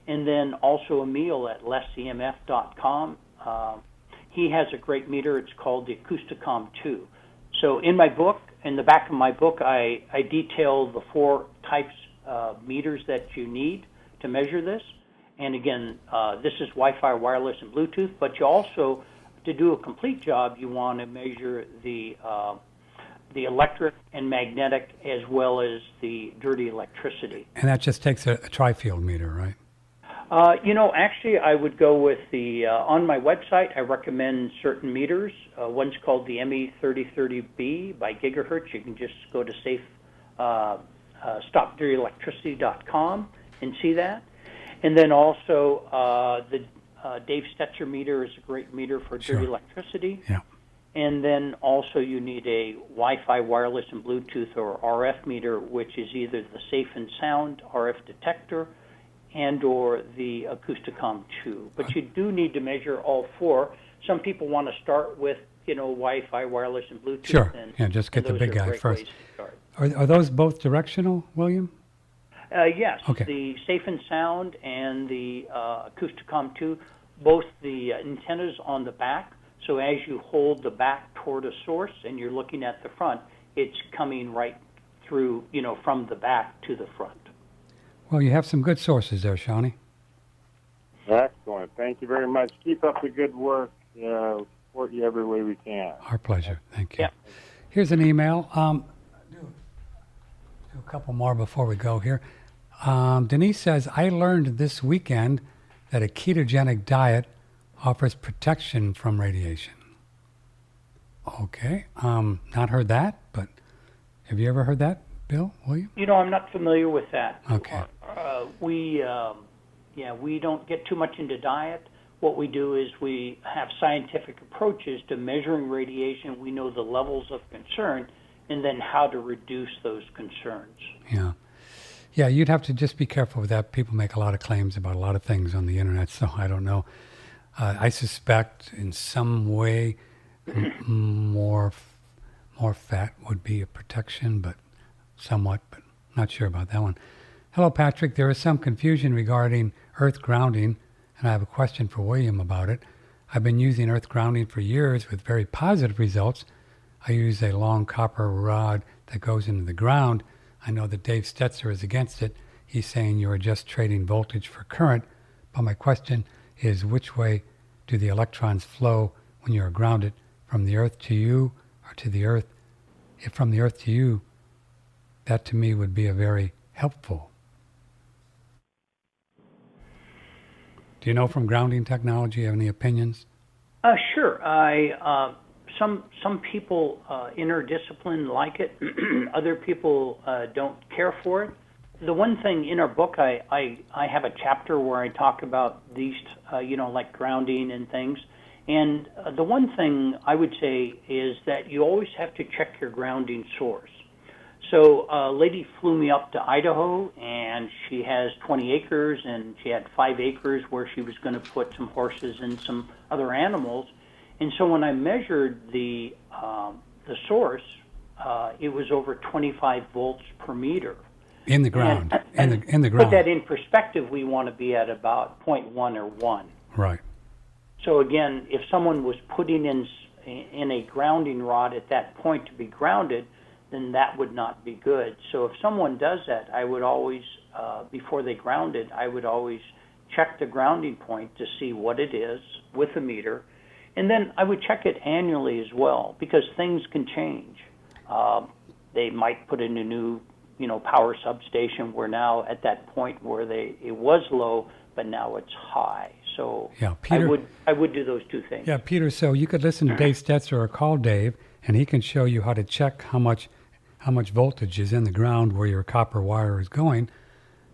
And then also Emil at lesemf.com. He has a great meter. It's called the Acousticom 2. So in my book, in the back of my book, I detail the 4 types of meters that you need to measure this. And again, this is Wi-Fi, wireless, and Bluetooth. But you also, to do a complete job, you want to measure the electric and magnetic as well as the dirty electricity. And that just takes a tri-field meter, right? Actually, I would go with on my website, I recommend certain meters. One's called the ME3030B by gigahertz. You can just go to stopdirtyelectricity.com and see that. And then also the Dave Stetzer meter is a great meter for dirty electricity. Yeah. And then also you need a Wi-Fi, wireless, and Bluetooth or RF meter, which is either the Safe and Sound RF detector and or the Acousticom 2. But you do need to measure all 4. Some people want to start with, Wi-Fi, wireless, and Bluetooth. Sure. And, Just get the those big are guy great first. ways to start. Are those both directional, William? Yes. Okay. The Safe and Sound and the Acousticom 2, both the antennas on the back. So as you hold the back toward a source and you're looking at the front, it's coming right through, from the back to the front. Well, you have some good sources there, Shawnee. Excellent. Thank you very much. Keep up the good work. Support you every way we can. Our pleasure. Thank you. Yeah. Here's an email. Do a couple more before we go here. Denise says, I learned this weekend that a ketogenic diet offers protection from radiation. Okay. Not heard that, but have you ever heard that, Bill, William? I'm not familiar with that. Okay. We don't get too much into diet. What we do is we have scientific approaches to measuring radiation. We know the levels of concern and then how to reduce those concerns. Yeah. Yeah, you'd have to just be careful with that. People make a lot of claims about a lot of things on the internet, so I don't know. I suspect in some way more fat would be a protection, but somewhat, but not sure about that one. Hello, Patrick. There is some confusion regarding earth grounding, and I have a question for William about it. I've been using earth grounding for years with very positive results. I use a long copper rod that goes into the ground. I know that Dave Stetzer is against it. He's saying you are just trading voltage for current. But my question is, which way do the electrons flow when you are grounded, from the earth to you or to the earth? If from the earth to you, that to me would be a very helpful. Do you know from grounding technology, have any opinions? Sure. Some people interdiscipline like it. Other people don't care for it. The one thing in our book, I have a chapter where I talk about these, like grounding and things. And the one thing I would say is that you always have to check your grounding source. So a lady flew me up to Idaho, and she has 20 acres, and she had 5 acres where she was going to put some horses and some other animals. And so when I measured the source, it was over 25 volts per meter. In the ground. And in the ground. Put that in perspective, we want to be at about 0.1 or 1. Right. So again, if someone was putting in a grounding rod at that point to be grounded, then that would not be good. So if someone does that, I would always, before they ground it, I would always check the grounding point to see what it is with a meter. And then I would check it annually as well, because things can change. They might put in a new, power substation where now at that point where it was low, but now it's high. So yeah, Peter, I would do those two things. Yeah, Peter, so you could listen to Dave Stetzer or call Dave, and he can show you how to check how much voltage is in the ground where your copper wire is going,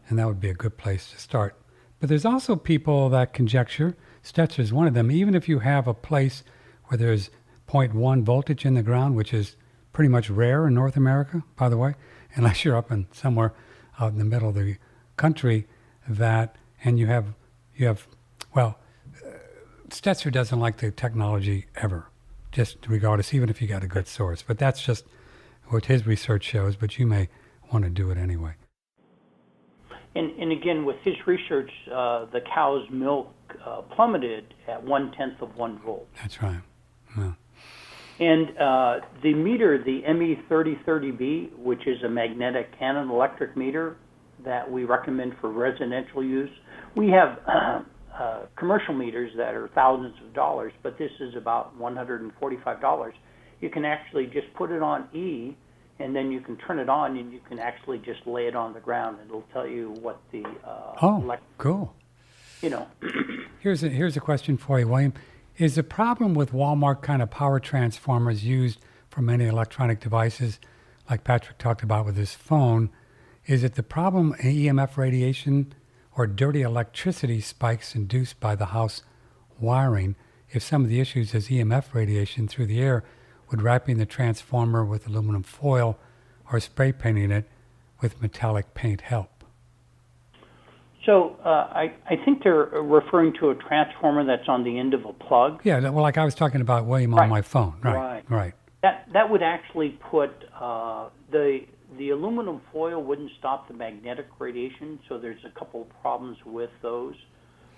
and that would be a good place to start. But there's also people that conjecture, Stetzer is one of them, even if you have a place where there's 0.1 voltage in the ground, which is pretty much rare in North America, by the way, unless you're up in somewhere out in the middle of the country, and you have Stetzer doesn't like the technology ever, just regardless, even if you got a good source. But that's just what his research shows, but you may want to do it anyway. And again, with his research, the cow's milk plummeted at 1/10 of 1 volt. That's right. Yeah. And the meter, the ME3030B, which is a magnetic and an electric meter that we recommend for residential use, we have commercial meters that are thousands of dollars, but this is about $145. You can actually just put it on E, and then you can turn it on, and you can actually just lay it on the ground, and it'll tell you what the cool. Here's a question for you, William. Is the problem with Walmart kind of power transformers used for many electronic devices, like Patrick talked about with his phone, is it the problem EMF radiation or dirty electricity spikes induced by the house wiring? If some of the issues is EMF radiation through the air, would wrapping the transformer with aluminum foil or spray painting it with metallic paint help? So I think they're referring to a transformer that's on the end of a plug. Yeah, well, like I was talking about, William, on my phone. Right. That would actually put the aluminum foil wouldn't stop the magnetic radiation, so there's a couple of problems with those.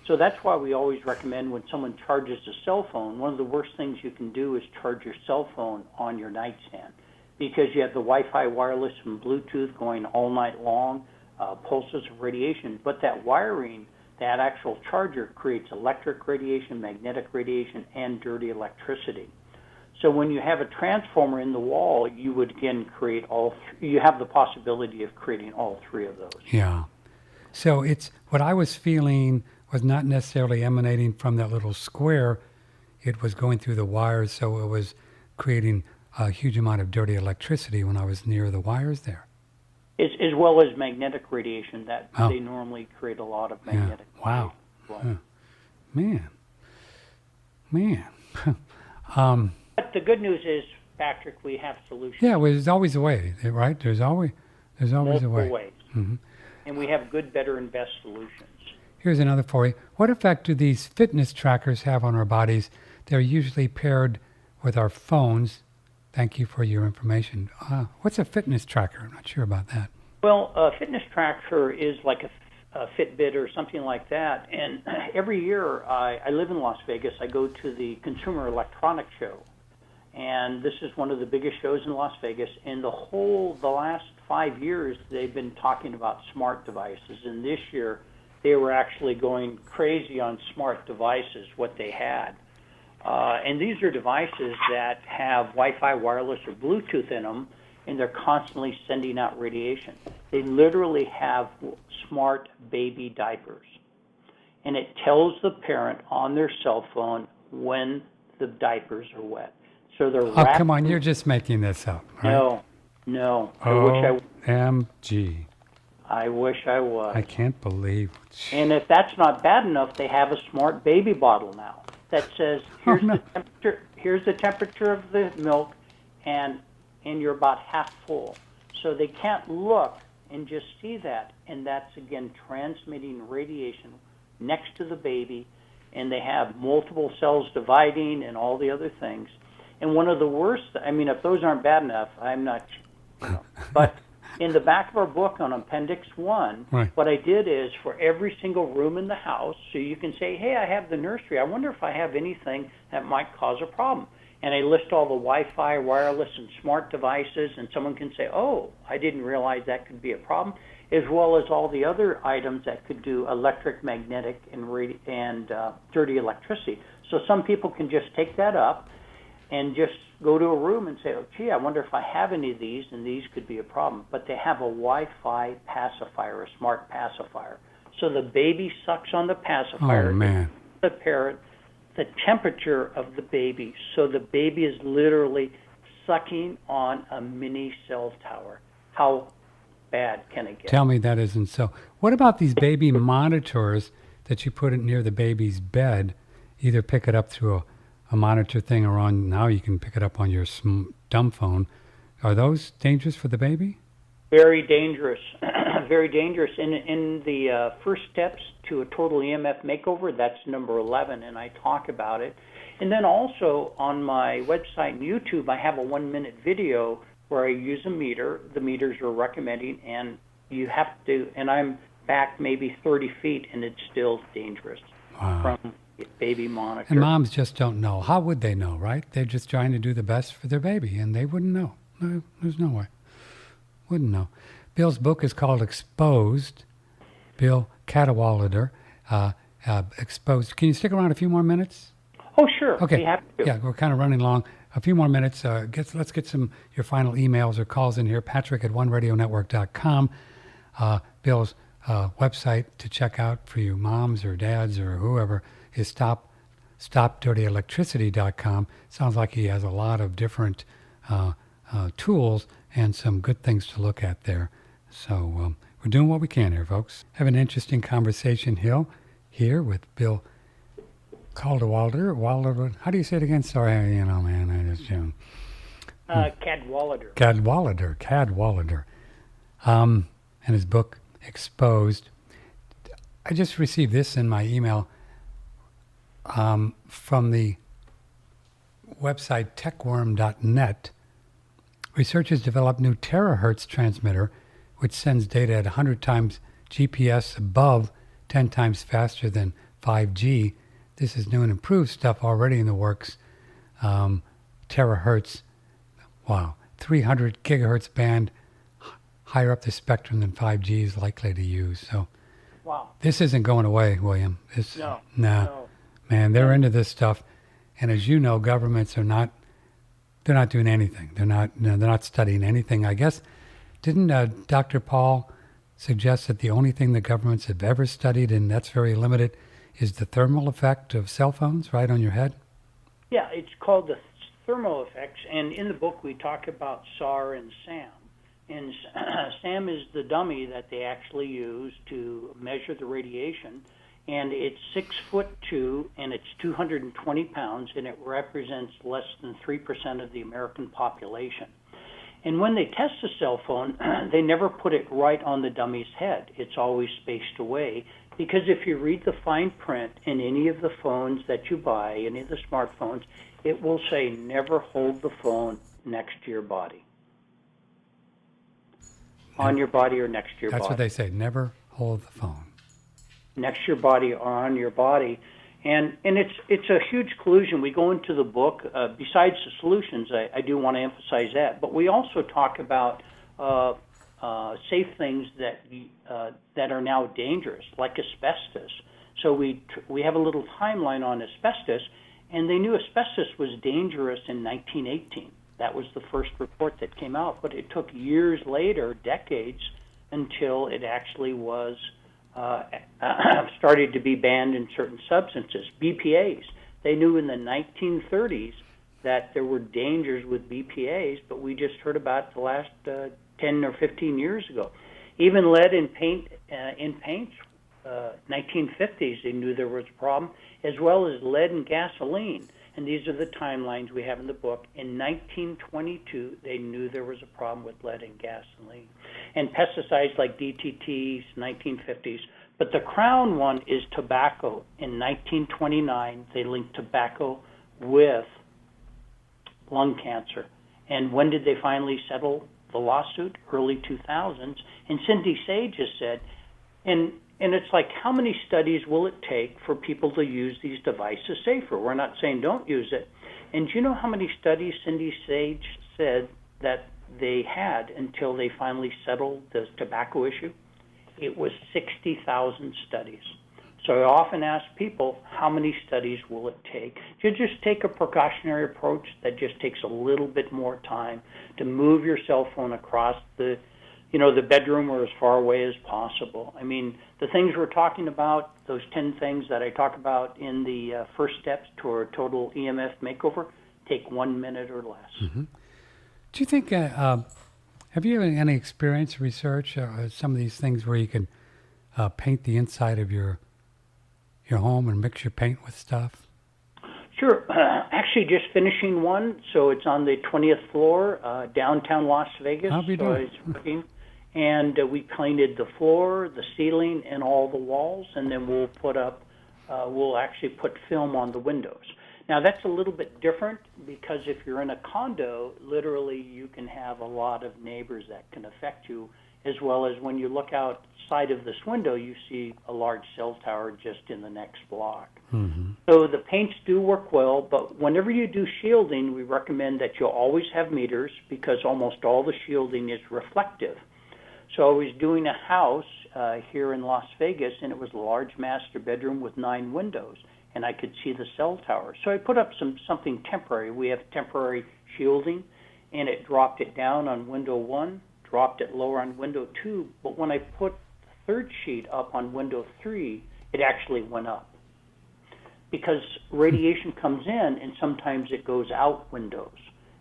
So that's why we always recommend when someone charges a cell phone, one of the worst things you can do is charge your cell phone on your nightstand, because you have the Wi-Fi, wireless, and Bluetooth going all night long, pulses of radiation. But that wiring, that actual charger, creates electric radiation, magnetic radiation, and dirty electricity. So when you have a transformer in the wall, you would again create you have the possibility of creating all three of those. Yeah. So it's what I was feeling was not necessarily emanating from that little square. It was going through the wires, so it was creating a huge amount of dirty electricity when I was near the wires there. As well as magnetic radiation, they normally create a lot of magnetic radiation. Wow. Man. But the good news is, Patrick, we have solutions. Yeah, well, there's always a way, right? There's always a way. Multiple ways. Mm-hmm. And we have good, better, and best solutions. Here's another for you. What effect do these fitness trackers have on our bodies? They're usually paired with our phones. Thank you for your information. What's a fitness tracker? I'm not sure about that. Well, a fitness tracker is like Fitbit or something like that. And every year, I live in Las Vegas. I go to the Consumer Electronics Show, and this is one of the biggest shows in Las Vegas. And the last 5 years, they've been talking about smart devices. And this year, they were actually going crazy on smart devices, what they had. And these are devices that have Wi-Fi, wireless, or Bluetooth in them, and they're constantly sending out radiation. They literally have smart baby diapers. And it tells the parent on their cell phone when the diapers are wet. So they're Oh, come on, you're just making this up, right? No. OMG. I wish I was. I can't believe. And if that's not bad enough, they have a smart baby bottle now that says, here's the temperature of the milk, and you're about half full. So they can't look and just see that, and that's, again, transmitting radiation next to the baby, and they have multiple cells dividing and all the other things. And one of the worst, if those aren't bad enough, I'm not, but in the back of our book on Appendix 1, right. What I did is for every single room in the house, so you can say, hey, I have the nursery. I wonder if I have anything that might cause a problem. And I list all the Wi-Fi, wireless, and smart devices, and someone can say, oh, I didn't realize that could be a problem, as well as all the other items that could do electric, magnetic, and dirty electricity. So some people can just take that up and just go to a room and say, oh, gee, I wonder if I have any of these, and these could be a problem. But they have a Wi-Fi pacifier, a smart pacifier. So the baby sucks on the pacifier. Oh, man. The parent, the temperature of the baby. So the baby is literally sucking on a mini cell tower. How bad can it get? Tell me that isn't so. What about these baby monitors that you put it near the baby's bed? Either pick it up through a monitor thing, or now you can pick it up on your dumb phone. Are those dangerous for the baby? Very dangerous. Very dangerous. In the first steps to a total EMF makeover, that's number 11, and I talk about it. And then also on my website and YouTube, I have a 1-minute video where I use a meter. The meters are recommending, and you have to, and I'm back maybe 30 feet, and it's still dangerous. Wow. From baby monitor. And moms just don't know. How would they know, right? They're just trying to do the best for their baby, and they wouldn't know. No, there's no way. Wouldn't know. Bill's book is called Exposed. Bill Cadwallader, Exposed. Can you stick around a few more minutes? Oh, sure. Okay. Be happy to. Yeah, we're kind of running long. A few more minutes. Let's get your final emails or calls in here. Patrick at oneradionetwork.com. Bill's website to check out for you moms or dads or whoever is stopdirtyelectricity.com. Sounds like he has a lot of different tools and some good things to look at there. So we're doing what we can here, folks. Have an interesting conversation here with Bill Cadwallader. How do you say it again? Sorry, man. I just Cadwallader. Cadwallader. And his book Exposed. I just received this in my email from the website techworm.net. Researchers developed new terahertz transmitter, which sends data at 100 times GPS above 10 times faster than 5G. This is new and improved stuff already in the works. Terahertz, wow, 300 gigahertz band, higher up the spectrum than 5G is likely to use. So, wow, this isn't going away, William. No. Man, they're into this stuff, and as you know, governments are not. They're not doing anything. They're not studying anything. I guess, didn't Dr. Paul suggest that the only thing the governments have ever studied, and that's very limited, is the thermal effect of cell phones right on your head? Yeah, it's called the thermal effects, and in the book we talk about SAR and SAM. And SAM is the dummy that they actually use to measure the radiation, and it's 6'2", and it's 220 pounds, and it represents less than 3% of the American population. And when they test a cell phone, they never put it right on the dummy's head. It's always spaced away, because if you read the fine print in any of the phones that you buy, any of the smartphones, it will say never hold the phone next to your body. On your body or next to your body. That's what they say, never hold the phone. next to your body or on your body. And it's a huge collusion. We go into the book, besides the solutions, I do want to emphasize that, but we also talk about safe things that are now dangerous, like asbestos. So we have a little timeline on asbestos, and they knew asbestos was dangerous in 1918. That was the first report that came out, but it took years later, decades, until it actually was started to be banned in certain substances. BPAs, they knew in the 1930s that there were dangers with BPAs, but we just heard about the last 10 or 15 years ago. Even lead in paints, 1950s, they knew there was a problem, as well as lead in gasoline. And these are the timelines we have in the book. In 1922, they knew there was a problem with lead in gasoline. And pesticides like DTTs, 1950s. But the crown one is tobacco. In 1929, they linked tobacco with lung cancer. And when did they finally settle the lawsuit? Early 2000s. And Cindy Sage has said, and it's like, how many studies will it take for people to use these devices safer? We're not saying don't use it. And do you know how many studies Cindy Sage said that they had until they finally settled the tobacco issue? It was 60,000 studies. So I often ask people, how many studies will it take? To just take a precautionary approach that just takes a little bit more time to move your cell phone across the bedroom or as far away as possible. I mean, the things we're talking about, those 10 things that I talk about in the first steps toward total EMF makeover, take 1 minute or less. Mm-hmm. Do you think, have you had any experience, research, some of these things where you can paint the inside of your home and mix your paint with stuff? Sure. Actually, just finishing one, so it's on the 20th floor, downtown Las Vegas. How you doing? And we painted the floor, the ceiling, and all the walls, and then we'll actually put film on the windows. Now, that's a little bit different because if you're in a condo, literally you can have a lot of neighbors that can affect you, as well as when you look outside of this window, you see a large cell tower just in the next block. Mm-hmm. So the paints do work well, but whenever you do shielding, we recommend that you always have meters because almost all the shielding is reflective. So I was doing a house here in Las Vegas, and it was a large master bedroom with 9 windows, and I could see the cell tower. So I put up something temporary. We have temporary shielding, and it dropped it down on window 1, dropped it lower on window 2, but when I put the third sheet up on window 3, it actually went up. Because radiation comes in, and sometimes it goes out windows.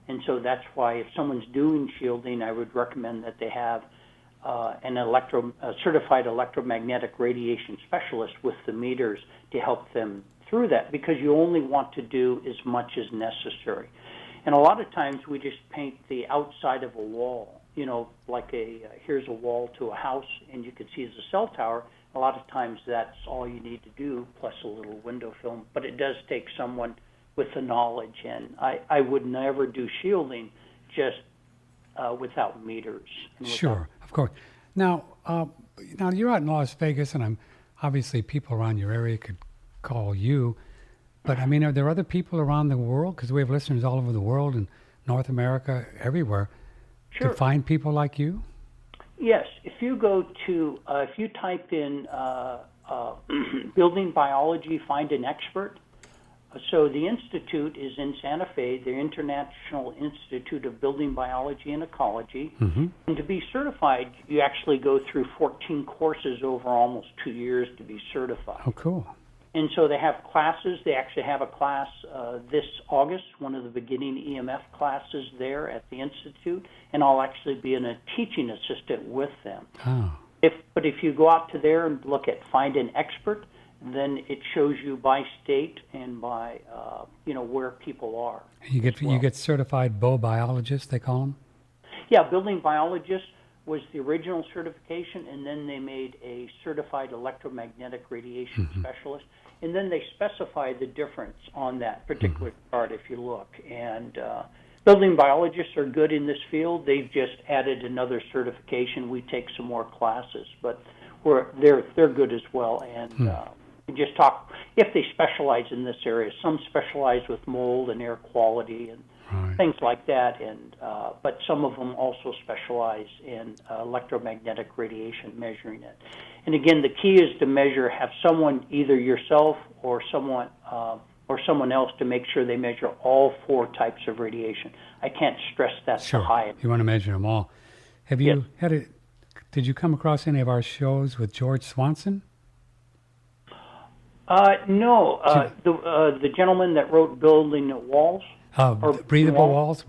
And so that's why if someone's doing shielding, I would recommend that they have a certified electromagnetic radiation specialist with the meters to help them through that, because you only want to do as much as necessary. And a lot of times we just paint the outside of a wall, like here's a wall to a house, and you can see the cell tower. A lot of times that's all you need to do, plus a little window film. But it does take someone with the knowledge, and I would never do shielding just without meters. Sure, of course. Now you're out in Las Vegas, and obviously people around your area could call you. But, I mean, are there other people around the world? Because we have listeners all over the world, in North America, everywhere, Sure. to find people like you? Yes. If you go to, if you type in building biology, find an expert. So the institute is in Santa Fe, the International Institute of Building Biology and Ecology. Mm-hmm. And to be certified, you actually go through 14 courses over almost 2 years to be certified. Oh, cool. And so they have classes. They actually have a class this August, one of the beginning EMF classes there at the Institute, and I'll actually be a teaching assistant with them. Oh. But if you go out to there and look at Find an Expert, then it shows you by state and by where people are. You get certified biologists, they call them? Yeah, building biologist was the original certification, and then they made a certified electromagnetic radiation specialist, and then they specify the difference on that particular chart if you look. And building biologists are good in this field. They've just added another certification. We take some more classes, but they're good as well. And we just talk if they specialize in this area. Some specialize with mold and air quality and things like that, and but some of them also specialize in electromagnetic radiation, measuring it. And again, the key is to measure. Have someone, either yourself or someone else, to make sure they measure all 4 types of radiation. I can't stress that so high. You want to measure them all. Have you did you come across any of our shows with George Swanson? No. The gentleman that wrote Building Walls. Breathable Walls,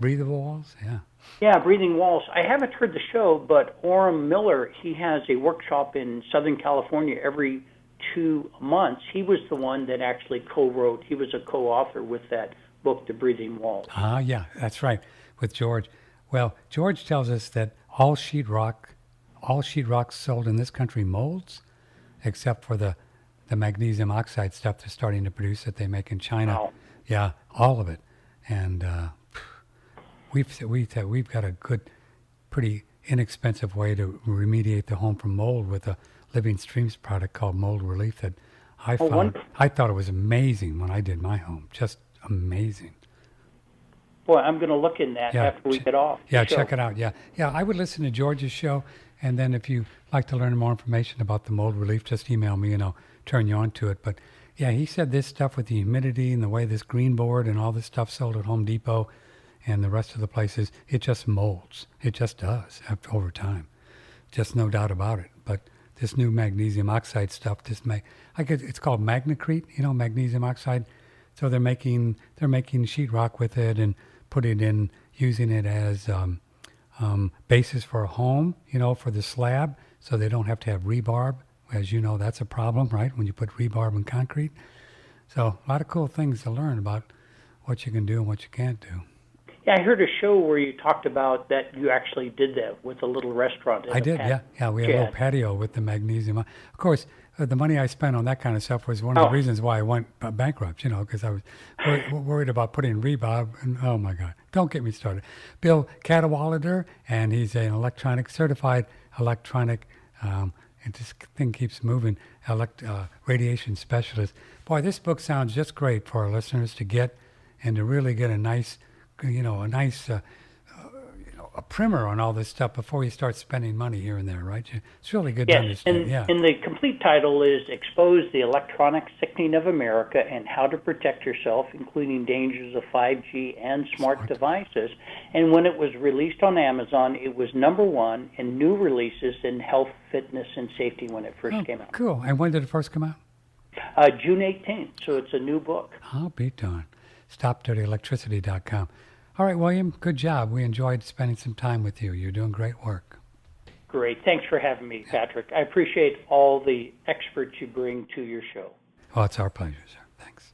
yeah. Yeah, Breathing Walls. I haven't heard the show, but Orem Miller, he has a workshop in Southern California every 2 months. He was the one that actually co-wrote. He was a co-author with that book, The Breathing Walls. Yeah, that's right, with George. Well, George tells us that all sheetrock sold in this country molds, except for the magnesium oxide stuff they're starting to produce that they make in China. Wow. Yeah, all of it. And we've got a good, pretty inexpensive way to remediate the home from mold with a Living Streams product called Mold Relief that I found. Wonderful. I thought it was amazing when I did my home. Just amazing. Boy, I'm going to look in that after we get off. Yeah, check it out. Yeah, I would listen to George's show, and then if you like to learn more information about the mold relief, just email me and I'll turn you on to it. But yeah, he said this stuff with the humidity and the way this green board and all this stuff sold at Home Depot and the rest of the places, it just molds. It just does over time. Just no doubt about it. But this new magnesium oxide stuff, it's called Magnacrete, magnesium oxide. So they're making sheetrock with it and put it in, using it as basis for a home, for the slab, so they don't have to have rebarb. As you know, that's a problem, right, when you put rebarb in concrete. So a lot of cool things to learn about what you can do and what you can't do. Yeah, I heard a show where you talked about that you actually did that with a little restaurant. I did, yeah. We had a little patio with the magnesium. Of course, the money I spent on that kind of stuff was one of the reasons why I went bankrupt, because I was worried about putting rebarb. And oh, my God, don't get me started. Bill Cadwallader, and he's an certified electronic, and this thing keeps moving, radiation specialist. Boy, this book sounds just great for our listeners to get and to really get a nice a primer on all this stuff before you start spending money here and there, right? It's really good to understand. And the complete title is Expose the Electronic Sickening of America and How to Protect Yourself, including dangers of 5G and smart devices. And when it was released on Amazon, it was #1 in new releases in health, fitness, and safety when it first came out. Cool. And when did it first come out? June 18th, so it's a new book. I'll be darned. StopDirtyElectricity.com. All right, William, good job. We enjoyed spending some time with you. You're doing great work. Great. Thanks for having me, Patrick. I appreciate all the experts you bring to your show. Well, it's our pleasure, sir. Thanks.